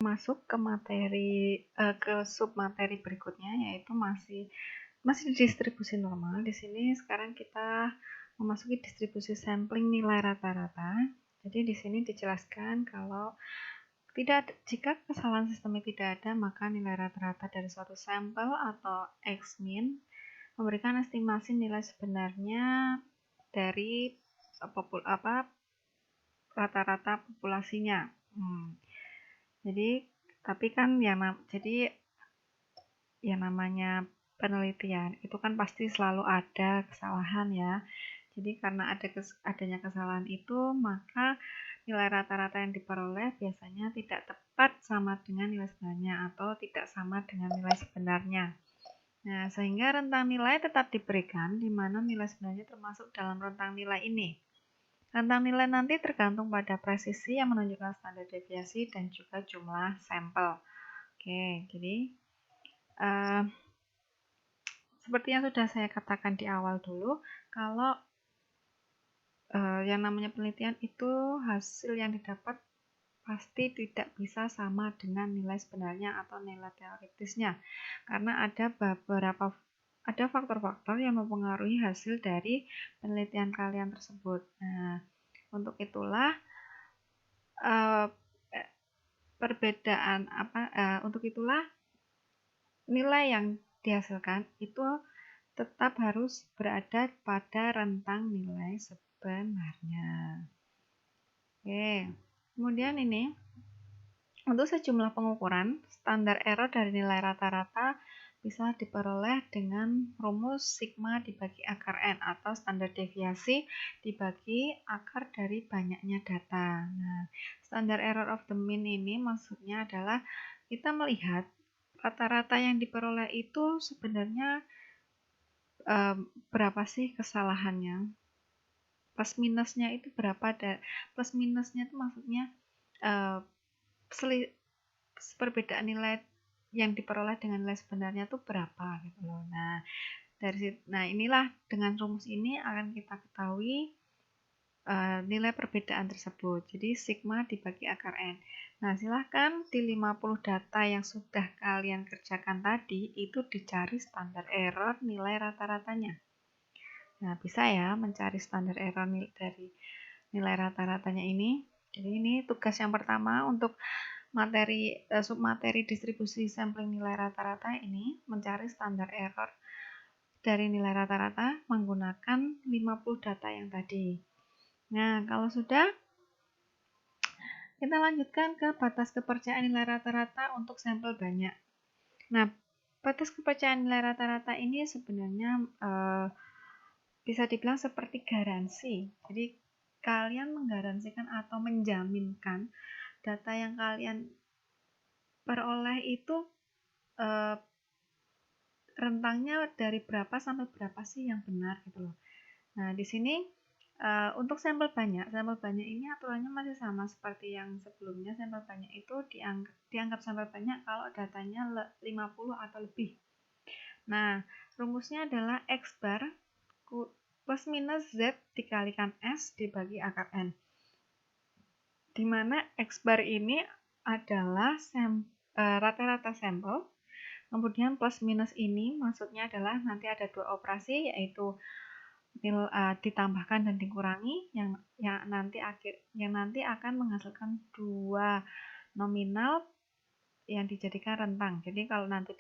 Masuk ke ke submateri berikutnya, yaitu masih distribusi normal. Di sini sekarang kita memasuki distribusi sampling nilai rata-rata. Jadi di sini dijelaskan kalau jika kesalahan sistemik tidak ada, maka nilai rata-rata dari suatu sampel atau X-min memberikan estimasi nilai sebenarnya dari rata-rata populasinya. Jadi tapi kan yang namanya penelitian itu kan pasti selalu ada kesalahan ya. Jadi karena adanya kesalahan itu, maka nilai rata-rata yang diperoleh biasanya tidak tepat sama dengan nilai sebenarnya atau tidak sama dengan nilai sebenarnya. Nah, sehingga rentang nilai tetap diberikan di mana nilai sebenarnya termasuk dalam rentang nilai ini. Rentang nilai nanti tergantung pada presisi yang menunjukkan standar deviasi dan juga jumlah sampel. Oke, jadi seperti yang sudah saya katakan di awal dulu, kalau yang namanya penelitian itu hasil yang didapat pasti tidak bisa sama dengan nilai sebenarnya atau nilai teoritisnya, karena ada faktor-faktor yang mempengaruhi hasil dari penelitian kalian tersebut. Nah, untuk itulah nilai yang dihasilkan itu tetap harus berada pada rentang nilai sebenarnya. Oke, kemudian ini untuk sejumlah pengukuran, standar error dari nilai rata-rata bisa diperoleh dengan rumus sigma dibagi akar N atau standar deviasi dibagi akar dari banyaknya data. Nah, standar error of the mean ini maksudnya adalah kita melihat rata-rata yang diperoleh itu sebenarnya berapa sih kesalahannya. Plus minusnya itu berapa? Plus minusnya itu maksudnya perbedaan nilai yang diperoleh dengan nilai sebenarnya itu berapa gitu loh. Nah, inilah dengan rumus ini akan kita ketahui nilai perbedaan tersebut. Jadi sigma dibagi akar N. Nah, silahkan di 50 data yang sudah kalian kerjakan tadi itu dicari standar error nilai rata-ratanya. Nah, bisa ya mencari standar error dari nilai rata-ratanya ini. Jadi ini tugas yang pertama untuk submateri distribusi sampling nilai rata-rata ini, mencari standar error dari nilai rata-rata menggunakan 50 data yang tadi. Nah, kalau sudah, kita lanjutkan ke batas kepercayaan nilai rata-rata untuk sampel banyak. Nah, batas kepercayaan nilai rata-rata ini sebenarnya bisa dibilang seperti garansi. Jadi, kalian menggaransikan atau menjaminkan data yang kalian peroleh itu rentangnya dari berapa sampai berapa sih yang benar gitu loh. Nah, di sini untuk sampel banyak ini aturannya masih sama seperti yang sebelumnya. Sampel banyak itu dianggap sampel banyak kalau datanya 50 atau lebih. Nah, rumusnya adalah X bar plus minus Z dikalikan S dibagi akar N. Di mana X bar ini adalah rata-rata sampel. Kemudian plus minus ini maksudnya adalah nanti ada dua operasi, yaitu ditambahkan dan dikurangi yang nanti akan menghasilkan dua nominal yang dijadikan rentang. Jadi kalau nanti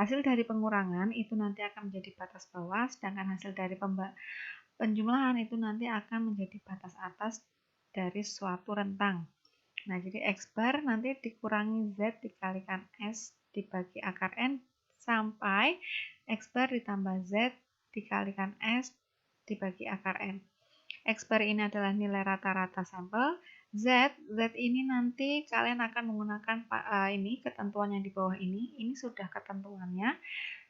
hasil dari pengurangan itu nanti akan menjadi batas bawah, sedangkan hasil dari penjumlahan itu nanti akan menjadi batas atas dari suatu rentang. Nah, jadi X bar nanti dikurangi Z dikalikan S dibagi akar N sampai X bar ditambah Z dikalikan S dibagi akar N. X bar ini adalah nilai rata-rata sampel. Z ini nanti kalian akan menggunakan ketentuan yang di bawah ini. Ini sudah ketentuannya.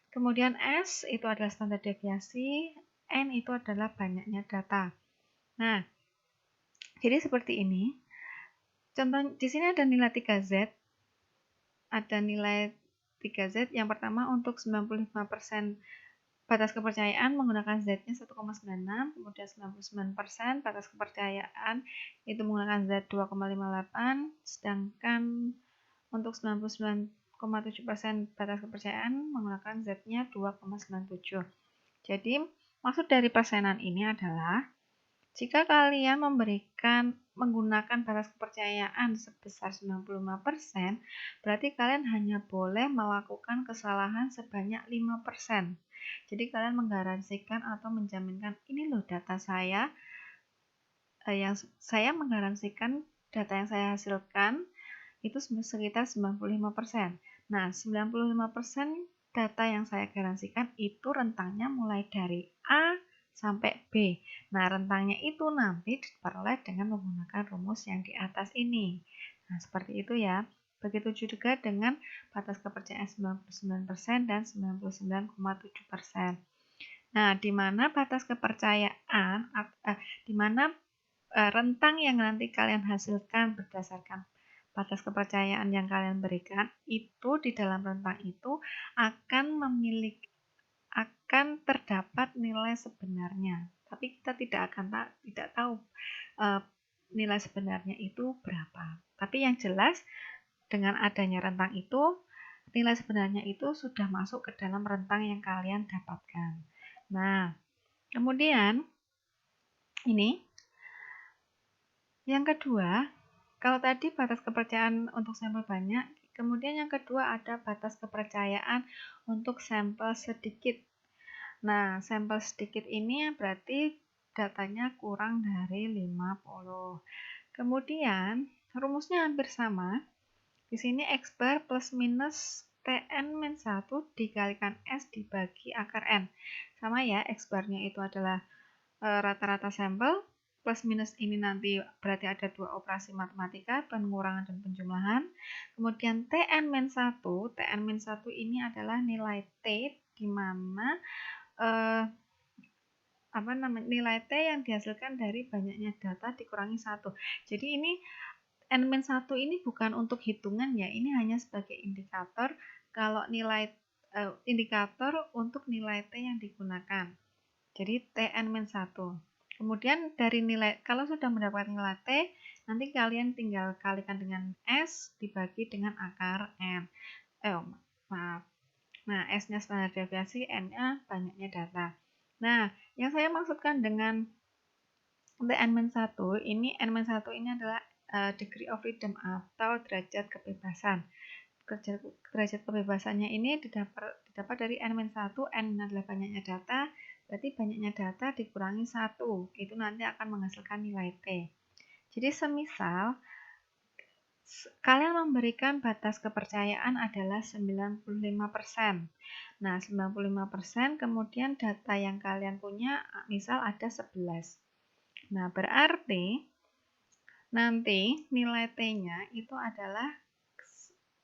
Kemudian S itu adalah standar deviasi, N itu adalah banyaknya data. Nah, jadi seperti ini. Contoh di sini ada nilai 3Z. Ada nilai 3Z yang pertama untuk 95% batas kepercayaan menggunakan Z-nya 1,96, kemudian 99%, batas kepercayaan itu menggunakan Z 2,58, sedangkan untuk 99,7% batas kepercayaan menggunakan Z-nya 2,97. Jadi, maksud dari persenan ini adalah jika kalian menggunakan batas kepercayaan sebesar 95%, berarti kalian hanya boleh melakukan kesalahan sebanyak 5%. Jadi kalian menggaransikan atau menjaminkan, ini loh data saya, yang saya menggaransikan data yang saya hasilkan itu sekitar 95%. Nah, 95% data yang saya garansikan itu rentangnya mulai dari A sampai B. Nah, rentangnya itu nanti diperoleh dengan menggunakan rumus yang di atas ini. Nah, seperti itu ya. Begitu juga dengan batas kepercayaan 99% dan 99,7%. Nah, di mana batas kepercayaan, di mana rentang yang nanti kalian hasilkan berdasarkan batas kepercayaan yang kalian berikan, itu di dalam rentang itu akan terdapat nilai sebenarnya. Tapi kita tidak tahu nilai sebenarnya itu berapa. Tapi yang jelas dengan adanya rentang itu, nilai sebenarnya itu sudah masuk ke dalam rentang yang kalian dapatkan. Nah, kemudian ini yang kedua, kalau tadi batas kepercayaan untuk sampel banyak, kemudian yang kedua ada batas kepercayaan untuk sampel sedikit. Nah, sampel sedikit ini berarti datanya kurang dari 50. Kemudian, rumusnya hampir sama. Di sini X bar plus minus Tn-1 dikalikan S dibagi akar N. Sama ya, X barnya itu adalah rata-rata sampel, plus minus ini nanti berarti ada dua operasi matematika, pengurangan dan penjumlahan. Kemudian Tn-1 ini adalah nilai T di mana nilai T yang dihasilkan dari banyaknya data dikurangi 1. Jadi ini N-1 ini bukan untuk hitungan ya, ini hanya sebagai indikator kalau indikator untuk nilai T yang digunakan. Jadi Tn-1. Kemudian dari nilai, kalau sudah mendapatkan nilai T, nanti kalian tinggal kalikan dengan S dibagi dengan akar N. Maaf. Nah, S-nya standar deviasi, N-nya banyaknya data. Nah, yang saya maksudkan dengan Tn-1 ini, N-1 ini adalah degree of freedom atau derajat kebebasan. Derajat kebebasannya ini didapat dari N-1, N adalah banyaknya data, berarti banyaknya data dikurangi 1, itu nanti akan menghasilkan nilai T. Jadi semisal kalian memberikan batas kepercayaan adalah 95%. Nah, 95% kemudian data yang kalian punya misal ada 11. Nah, berarti nanti nilai T-nya itu adalah,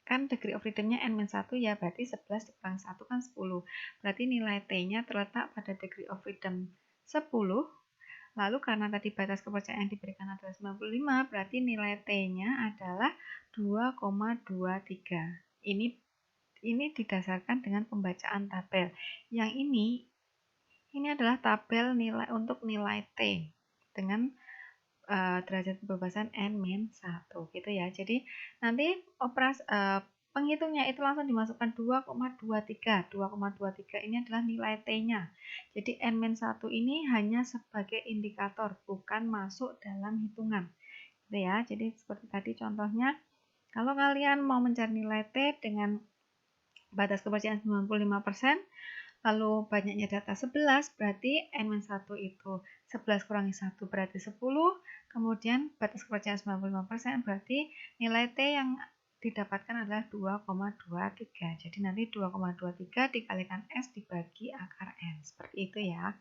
kan degree of freedom-nya N-1 ya, berarti 11 dikurangi 1 kan 10. Berarti nilai T-nya terletak pada degree of freedom 10. Lalu karena tadi batas kepercayaan yang diberikan adalah 95, berarti nilai T-nya adalah 2,23. Ini didasarkan dengan pembacaan tabel. Yang ini adalah tabel nilai untuk nilai T dengan derajat kebebasan N-1 gitu ya. Jadi nanti penghitungnya itu langsung dimasukkan 2,23. 2,23 ini adalah nilai T-nya. Jadi N-1 ini hanya sebagai indikator, bukan masuk dalam hitungan. Gitu ya. Jadi seperti tadi contohnya, kalau kalian mau mencari nilai T dengan batas kepercayaan 95%, lalu banyaknya data 11, berarti N-1 itu 11 kurangi 1 berarti 10, kemudian batas kepercayaan 95% berarti nilai T yang didapatkan adalah 2,23. Jadi nanti 2,23 dikalikan S dibagi akar N. Seperti itu ya.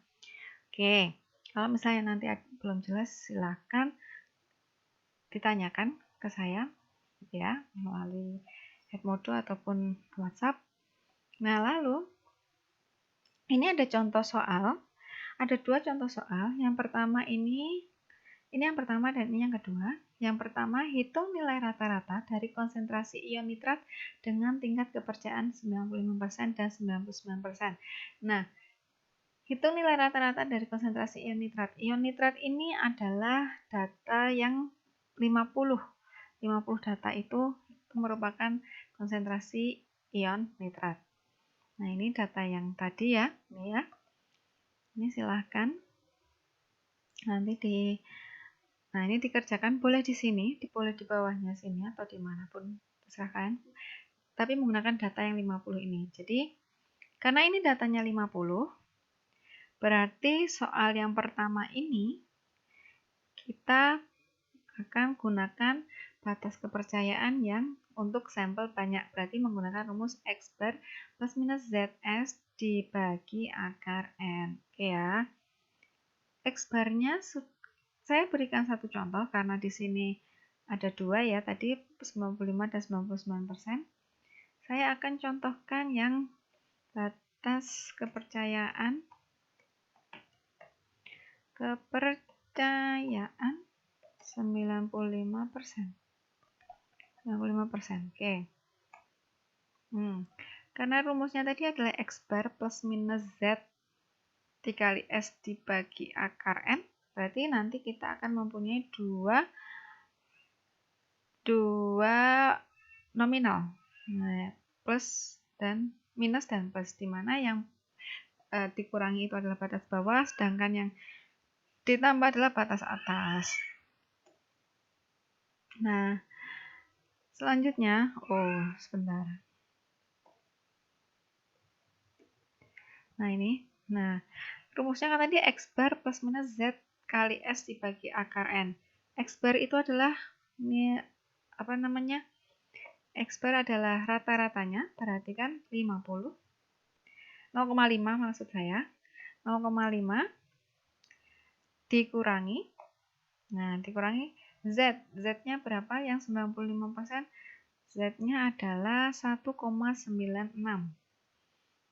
Oke, kalau misalnya nanti belum jelas silahkan ditanyakan ke saya ya melalui Edmodo ataupun WhatsApp. Nah, lalu ini ada contoh soal. Ada dua contoh soal. Yang pertama ini yang pertama dan ini yang kedua. Yang pertama, hitung nilai rata-rata dari konsentrasi ion nitrat dengan tingkat kepercayaan 95% dan 99%. Nah, Hitung nilai rata-rata dari konsentrasi ion nitrat. Ion nitrat ini adalah data yang 50. 50 data itu merupakan konsentrasi ion nitrat. Nah, ini data yang tadi ya. Ini ya. Ini silahkan nanti nah ini dikerjakan boleh di sini, boleh di bawahnya sini atau dimanapun terserah kalian. Tapi menggunakan data yang 50 ini. Jadi karena ini datanya 50, berarti soal yang pertama ini kita akan gunakan batas kepercayaan yang untuk sampel banyak. Berarti menggunakan rumus X bar plus minus ZS dibagi akar N. Oke ya. X barnya saya berikan satu contoh karena di sini ada dua ya, tadi 95 dan 99%. Saya akan contohkan yang batas kepercayaan 95%. 95%. Oke. Karena rumusnya tadi adalah X bar plus minus Z dikali S dibagi akar N, berarti nanti kita akan mempunyai dua nominal, plus dan minus dan plus, dimana yang dikurangi itu adalah batas bawah, sedangkan yang ditambah adalah batas atas. Nah, selanjutnya, sebentar. Nah, ini. Nah, rumusnya kan tadi X bar plus minus Z kali S dibagi akar N. X bar itu adalah, ini apa namanya? X bar adalah rata-ratanya, berarti kan 50. 0,5 maksud saya. 0,5 dikurangi. Nah, dikurangi Z. Z-nya berapa? Yang 95%. Z-nya adalah 1,96.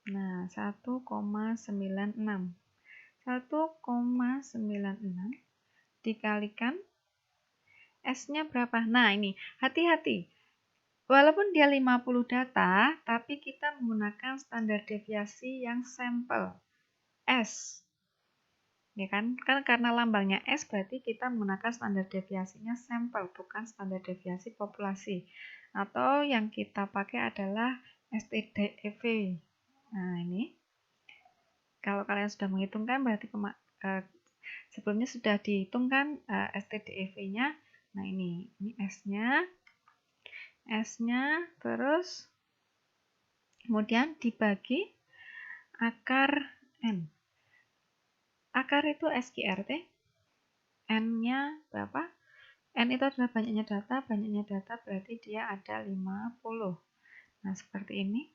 Nah, 1,96. 1,96 dikalikan S-nya berapa? Nah, ini hati-hati. Walaupun dia 50 data, tapi kita menggunakan standar deviasi yang sampel S. Ya kan? Karena lambangnya S berarti kita menggunakan standar deviasinya sampel, bukan standar deviasi populasi. Atau yang kita pakai adalah STDEV. Nah, ini. Kalau kalian sudah menghitungkan berarti sebelumnya sudah dihitungkan STDEV-nya. Nah, ini S-nya, terus kemudian dibagi akar N. Akar itu SQRT. N-nya berapa? N itu adalah banyaknya data berarti dia ada 50. Nah, seperti ini.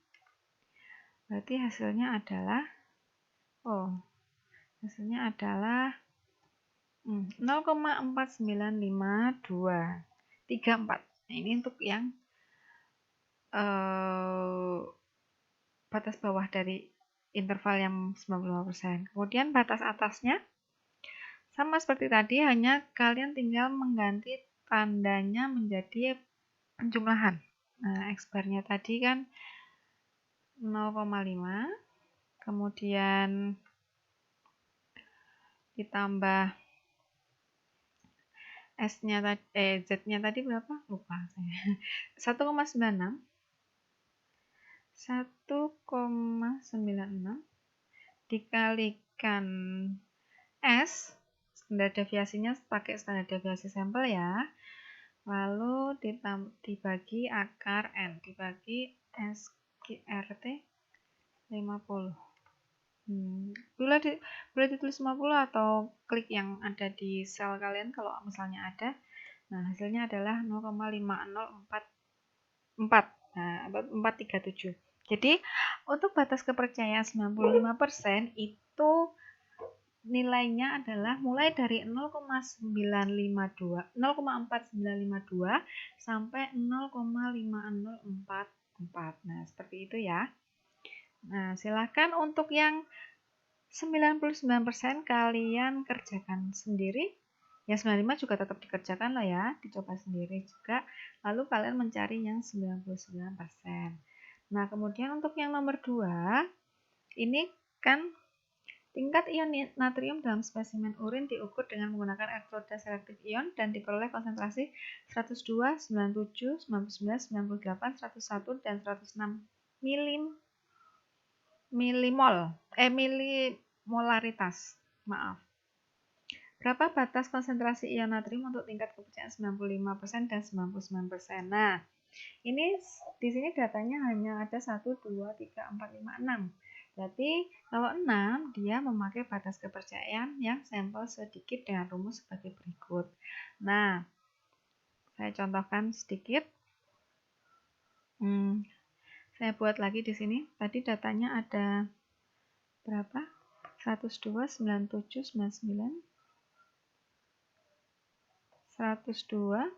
Berarti hasilnya adalah 0,4952. 34. Nah, ini untuk yang batas bawah dari interval yang 95%. Kemudian batas atasnya sama seperti tadi, hanya kalian tinggal mengganti tandanya menjadi penjumlahan. Nah, X bar-nya tadi kan 0,5, kemudian ditambah Z-nya tadi berapa? Lupa saya. 1,96 dikalikan S, standar deviasinya pakai standar deviasi sampel ya. Lalu dibagi akar N, dibagi SQRT 50. Boleh ditulis 50 atau klik yang ada di sel kalian kalau misalnya ada. Nah, hasilnya adalah 0,5044. Nah, 437. Jadi, untuk batas kepercayaan 95% itu nilainya adalah mulai dari 0,4952 sampai 0,5044. Nah, seperti itu ya. Nah, silakan untuk yang 99% kalian kerjakan sendiri. Yang 95 juga tetap dikerjakan lah ya, dicoba sendiri juga. Lalu kalian mencari yang 99%. Nah, kemudian untuk yang nomor 2, ini kan Tingkat ion natrium dalam spesimen urin diukur dengan menggunakan elektroda selektif ion dan diperoleh konsentrasi 102, 97, 99, 98, 101, dan 106 milimolaritas. Maaf. Berapa batas konsentrasi ion natrium untuk tingkat kepercayaan 95% dan 99%? Nah, ini di sini datanya hanya ada 1, 2, 3, 4, 5, 6. Berarti kalau 6 dia memakai batas kepercayaan yang sampel sedikit dengan rumus sebagai berikut. Nah, saya contohkan sedikit. Saya buat lagi di sini. Tadi datanya ada berapa? 102, 97, 99, 102,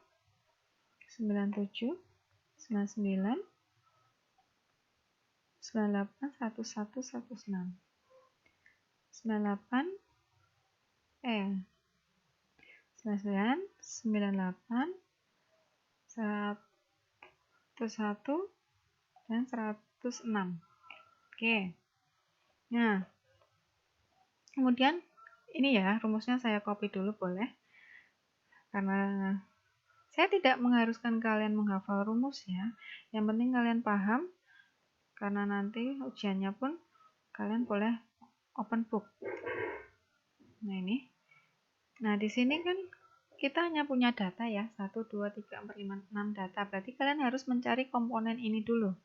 97, 99, 98, 11, 16. 98, 99, 98, 101, dan 106. Oke. Nah, kemudian ini ya, rumusnya saya copy dulu boleh. Karena saya tidak mengharuskan kalian menghafal rumus ya. Yang penting kalian paham, karena nanti ujiannya pun kalian boleh open book. Nah ini. Nah di sini kan kita hanya punya data ya, 1, 2, 3, 4, 5, 6 data. Berarti kalian harus mencari komponen ini dulu.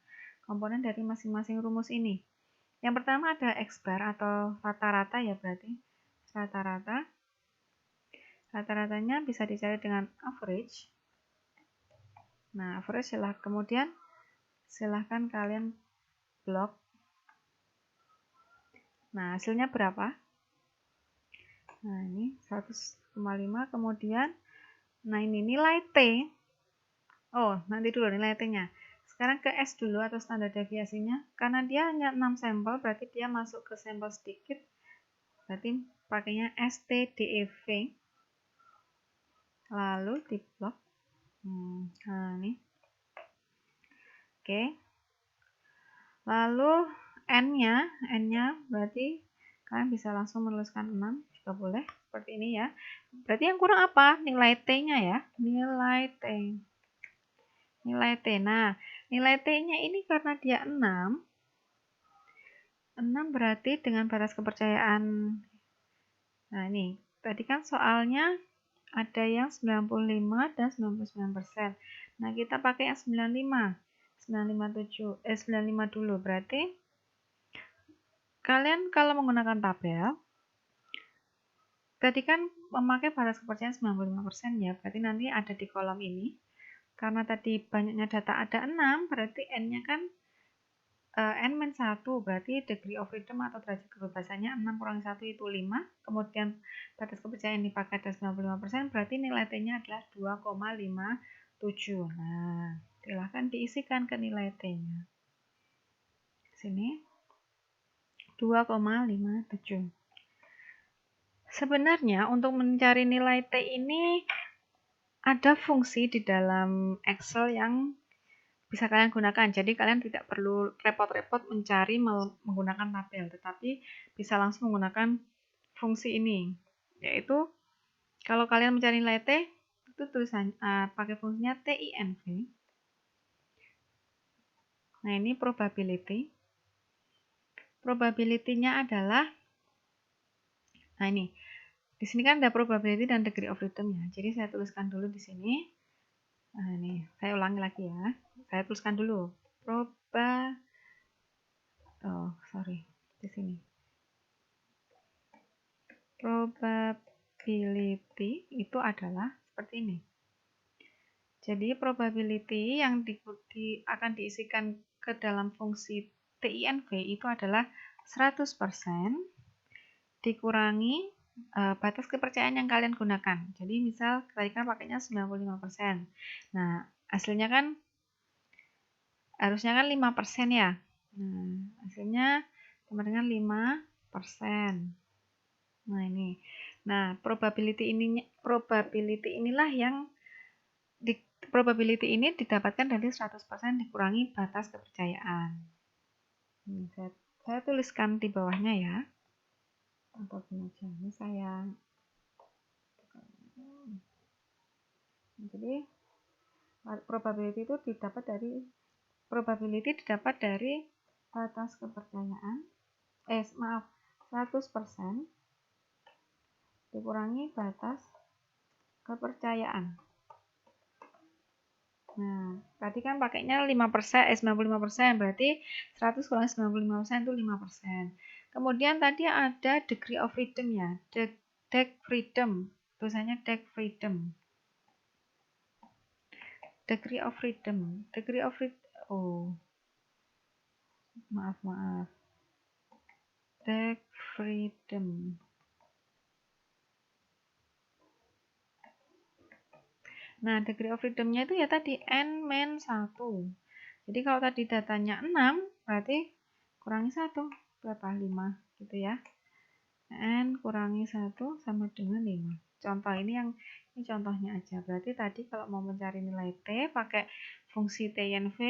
Komponen dari masing-masing rumus ini. Yang pertama ada X bar atau rata-rata ya berarti. Rata-rata. Rata-ratanya bisa dicari dengan average. Nah, average silahkan kalian blok. Nah, hasilnya berapa? Nah, ini 100,5. Kemudian, nah ini nilai T. Oh, nanti dulu nilai T-nya. Sekarang ke S dulu atau standar deviasinya. Karena dia hanya 6 sampel, berarti dia masuk ke sampel sedikit. Berarti pakainya STDEV. Lalu diblok. Nah, ini. Oke. Lalu N-nya berarti kalian bisa langsung menuliskan 6 juga boleh. Seperti ini ya. Berarti yang kurang apa? Nilai T-nya ya. Nilai T. Nah, nilai T-nya ini karena dia 6 berarti dengan batas kepercayaan. Nah, ini. Tadi kan soalnya ada yang 95 dan 99%. Nah, kita pakai yang 95 dulu. Berarti kalian kalau menggunakan tabel, tadi kan memakai batas kepercayaan 95% ya. Berarti nanti ada di kolom ini. Karena tadi banyaknya data ada 6, berarti N-nya kan N-1, berarti degree of freedom atau derajat kebebasannya 6 kurang 1 itu 5. Kemudian batas kepercayaan dipakai ada 95%, berarti nilai T-nya adalah 2,57. Nah, silahkan diisikan ke nilai T-nya. Sini 2,57. Sebenarnya untuk mencari nilai T ini ada fungsi di dalam Excel yang bisa kalian gunakan. Jadi kalian tidak perlu repot-repot mencari menggunakan tabel, tetapi bisa langsung menggunakan fungsi ini. Yaitu kalau kalian mencari nilai T, itu tulisan pakai fungsinya TINV. Nah, ini probability. Probability-nya adalah, nah ini, di sini kan ada probability dan degree of freedom-nya. Jadi saya tuliskan dulu di sini. Nah, ini saya ulangi lagi ya. Saya tuliskan dulu. Di sini. Probability itu adalah seperti ini. Jadi probability yang akan diisikan ke dalam fungsi TINV itu adalah 100% dikurangi batas kepercayaan yang kalian gunakan. Jadi misal tadi kan pakainya 95%. Nah, hasilnya kan harusnya kan 5% ya. Nah, hasilnya sama dengan 5%. Nah, ini. Nah, probability inilah yang probability ini didapatkan dari 100% dikurangi batas kepercayaan. Saya tuliskan di bawahnya ya. atau gini aja ini sayang. Jadi probability didapat dari batas kepercayaan 100% dikurangi batas kepercayaan. Nah, tadi kan pakainya 5%, 95%, berarti 100 kurangi 95% itu 5%. Kemudian tadi ada degree of freedom ya, degree freedom, tulisannya degree freedom. Degree of freedom, maaf. Degree freedom. Nah, degree of freedom-nya itu ya tadi n-1. Jadi kalau tadi datanya 6, berarti kurangi 1, berapa? 5, gitu ya. N kurangi 1 sama dengan 5. Contoh ini contohnya aja. Berarti tadi kalau mau mencari nilai T, pakai fungsi TINV,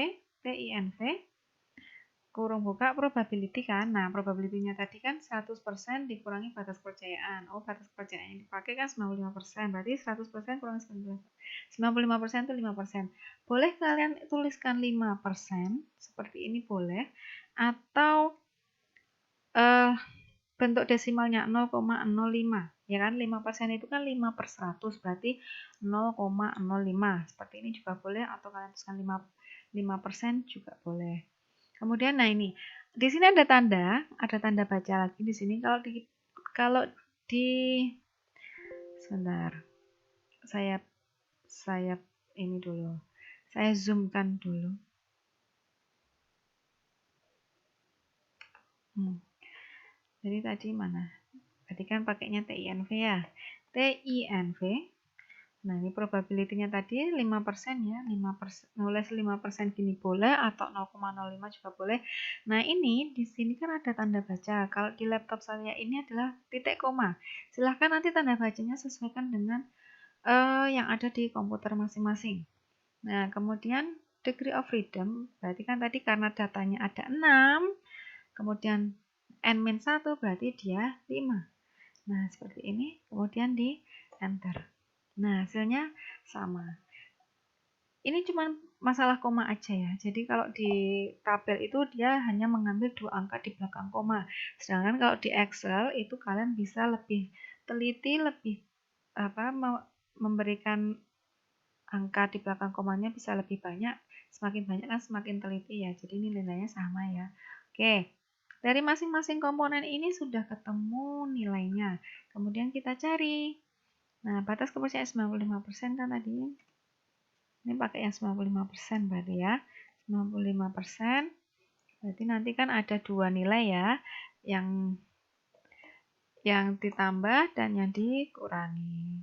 kurung buka probability kan. Nah, probability-nya tadi kan 100% dikurangi batas kepercayaan. Oh, batas kepercayaan yang dipakai kan 95%. Berarti 100% kurangi 95% itu 5%. Boleh kalian tuliskan 5%, seperti ini boleh. Atau bentuk desimalnya 0,05. Ya kan, 5% itu kan 5/100, berarti 0,05. Seperti ini juga boleh, atau kalian tuliskan 5% juga boleh. Kemudian nah ini, di sini ada tanda baca lagi di sini. Kalau di sebentar. Saya ini dulu. Saya zoomkan dulu. Jadi tadi mana? Tadi kan pakainya TINV ya. TINV. Nah, ini probability-nya tadi 5% ya. 5%, nulis 5% gini boleh atau 0,05 juga boleh. Nah, ini di sini kan ada tanda baca. Kalau di laptop saya ini adalah titik koma. Silahkan nanti tanda bacanya sesuaikan dengan yang ada di komputer masing-masing. Nah, kemudian degree of freedom, berarti kan tadi karena datanya ada 6, kemudian n-1 berarti dia 5. Nah, seperti ini, kemudian di enter. Nah, hasilnya sama. Ini cuma masalah koma aja ya. Jadi kalau di tabel itu dia hanya mengambil 2 angka di belakang koma. Sedangkan kalau di Excel itu kalian bisa lebih teliti, lebih memberikan angka di belakang komanya bisa lebih banyak. Semakin banyak kan semakin teliti ya. Jadi ini nilainya sama ya. Oke. Dari masing-masing komponen ini sudah ketemu nilainya. Kemudian kita cari. Nah, batas kepercayaan 95% kan tadi. Ini pakai yang 95% berarti ya. 95%. Berarti nanti kan ada 2 nilai ya. Yang ditambah dan yang dikurangi.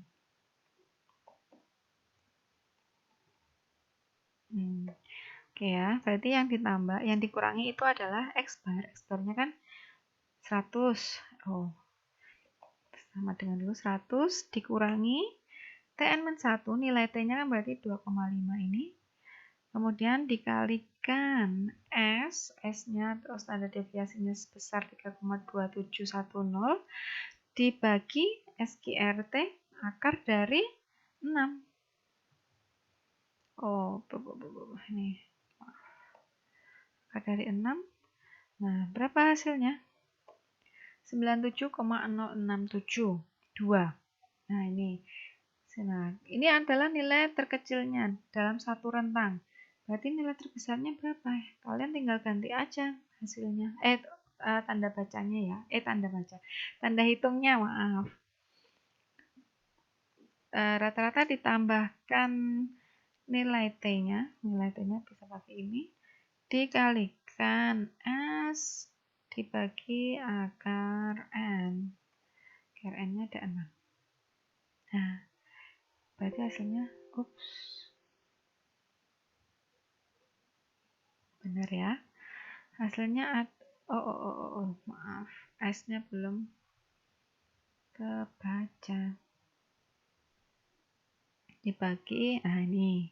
Oke ya, berarti yang ditambah, yang dikurangi itu adalah X bar. X barnya kan 100. Oh, sama dengan dulu 100 dikurangi TN-1, nilai T-nya kan berarti 2,5 ini. Kemudian dikalikan S-nya atau standar deviasinya sebesar 3,2710 dibagi SQRT akar dari 6. Oh, ini. Akar dari 6. Nah, berapa hasilnya? 97,0672. Nah, ini adalah nilai terkecilnya dalam satu rentang. Berarti nilai terbesarnya berapa? Kalian tinggal ganti aja hasilnya. Tanda bacanya ya. Tanda hitungnya, maaf. Rata-rata ditambahkan nilai T-nya. Nilai T-nya bisa pakai ini. Dikalikan S dibagi akar N. Akar N-nya ada 6. Nah, berarti hasilnya, benar ya. Hasilnya maaf, S-nya belum kebaca. Dibagi, ini.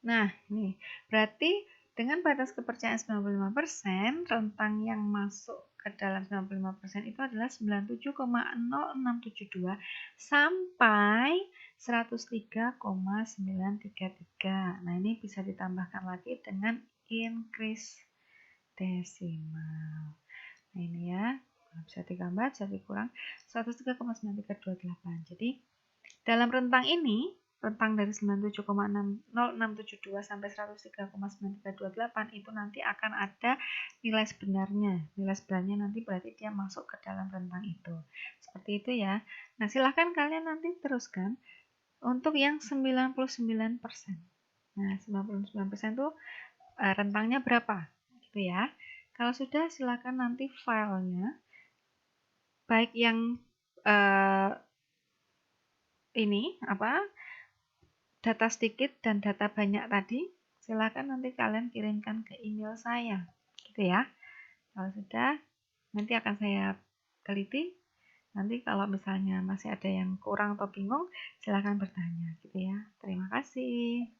Nah, ini berarti dengan batas kepercayaan 95%, rentang yang masuk ke dalam 95% itu adalah 97,0672 sampai 103,933. Nah, ini bisa ditambahkan lagi dengan increase desimal. Nah, ini ya, bisa ditambah, bisa dikurang 103,9328. Jadi, dalam rentang ini, rentang dari 97,0672 sampai 103,9328 itu nanti akan ada nilai sebenarnya. Nilai sebenarnya nanti berarti dia masuk ke dalam rentang itu. Seperti itu ya. Nah, silahkan kalian nanti teruskan untuk yang 99%. Nah, 99% itu rentangnya berapa? Gitu ya. Kalau sudah, silakan nanti filenya, baik yang ini data sedikit dan data banyak tadi, silakan nanti kalian kirimkan ke email saya, gitu ya. Kalau sudah, nanti akan saya teliti. Nanti kalau misalnya masih ada yang kurang atau bingung, silakan bertanya, gitu ya. Terima kasih.